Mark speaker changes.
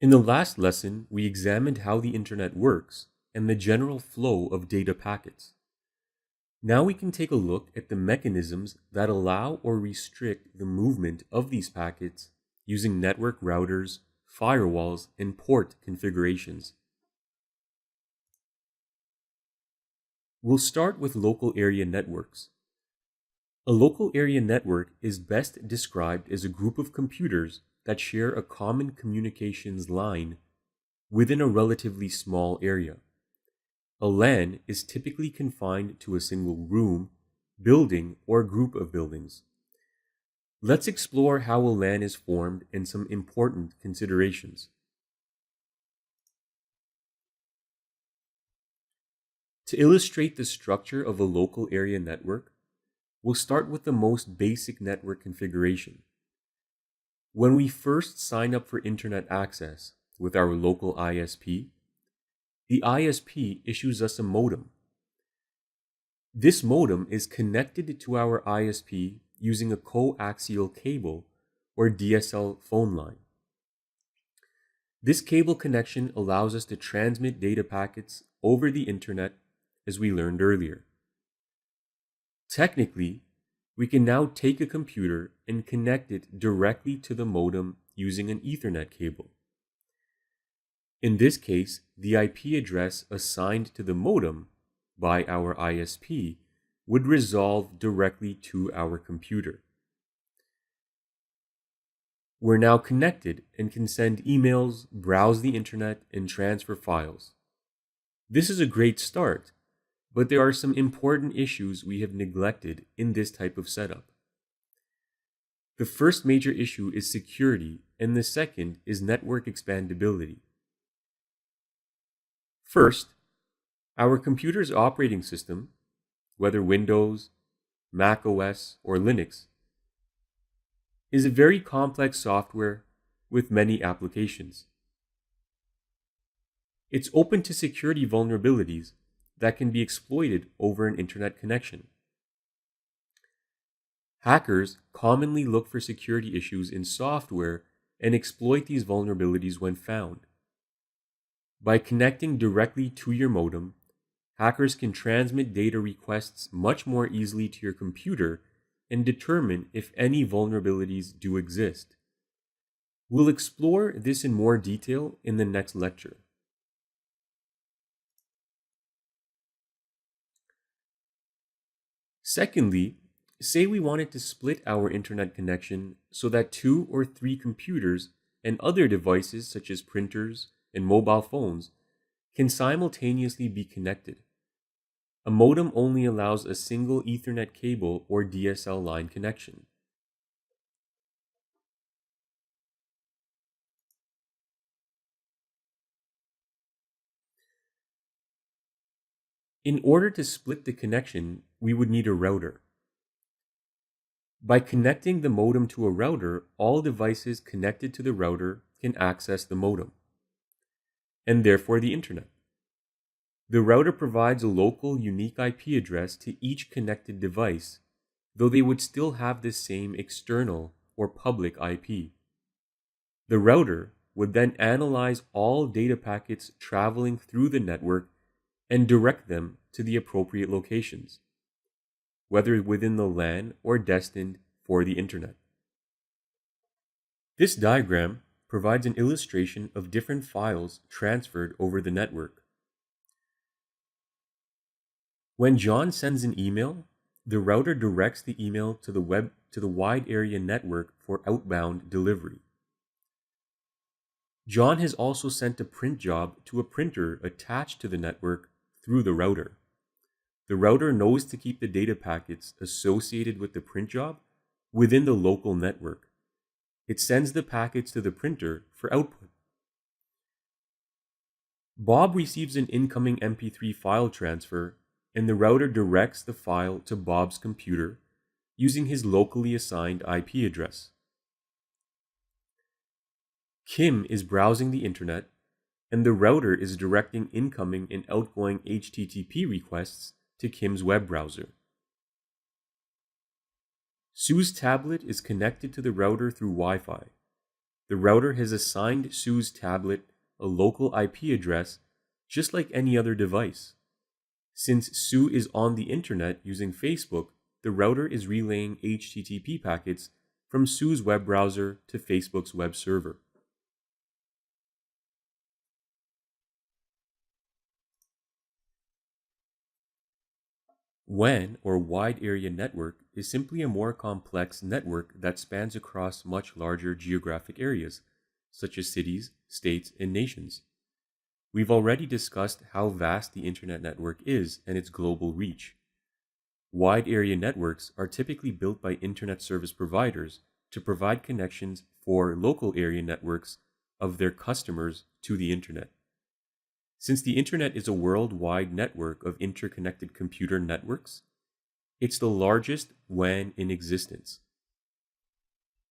Speaker 1: In the last lesson, we examined how the internet works and the general flow of data packets. Now we can take a look at the mechanisms that allow or restrict the movement of these packets using network routers, firewalls, and port configurations. We'll start with local area networks. A local area network is best described as a group of computers that share a common communications line within a relatively small area. A LAN is typically confined to a single room, building, or group of buildings. Let's explore how a LAN is formed and some important considerations. To illustrate the structure of a local area network, we'll start with the most basic network configuration. When we first sign up for internet access with our local ISP, the ISP issues us a modem. This modem is connected to our ISP using a coaxial cable or DSL phone line. This cable connection allows us to transmit data packets over the internet, as we learned earlier. Technically, we can now take a computer and connect it directly to the modem using an Ethernet cable. In this case, the IP address assigned to the modem by our ISP would resolve directly to our computer. We're now connected and can send emails, browse the internet, and transfer files. This is a great start, but there are some important issues we have neglected in this type of setup. The first major issue is security, and the second is network expandability. First, our computer's operating system, whether Windows, Mac OS, or Linux, is a very complex software with many applications. It's open to security vulnerabilities that can be exploited over an internet connection. Hackers commonly look for security issues in software and exploit these vulnerabilities when found. By connecting directly to your modem, hackers can transmit data requests much more easily to your computer and determine if any vulnerabilities do exist. We'll explore this in more detail in the next lecture. Secondly, say we wanted to split our internet connection so that 2 or 3 computers and other devices such as printers and mobile phones can simultaneously be connected. A modem only allows a single Ethernet cable or DSL line connection. In order to split the connection, we would need a router. By connecting the modem to a router, all devices connected to the router can access the modem, and therefore the internet. The router provides a local unique IP address to each connected device, though they would still have the same external or public IP. The router would then analyze all data packets traveling through the network and direct them to the appropriate locations, whether within the LAN or destined for the internet. This diagram provides an illustration of different files transferred over the network. When John sends an email, the router directs the email to the wide area network for outbound delivery. John has also sent a print job to a printer attached to the network through the router. The router knows to keep the data packets associated with the print job within the local network. It sends the packets to the printer for output. Bob receives an incoming MP3 file transfer, and the router directs the file to Bob's computer using his locally assigned IP address. Kim is browsing the internet, and the router is directing incoming and outgoing HTTP requests to Kim's web browser. Sue's tablet is connected to the router through Wi-Fi. The router has assigned Sue's tablet a local IP address just like any other device. Since Sue is on the internet using Facebook, the router is relaying HTTP packets from Sue's web browser to Facebook's web server. WAN, or Wide Area Network, is simply a more complex network that spans across much larger geographic areas, such as cities, states, and nations. We've already discussed how vast the Internet network is and its global reach. Wide area networks are typically built by Internet service providers to provide connections for local area networks of their customers to the Internet. Since the Internet is a worldwide network of interconnected computer networks, it's the largest WAN in existence.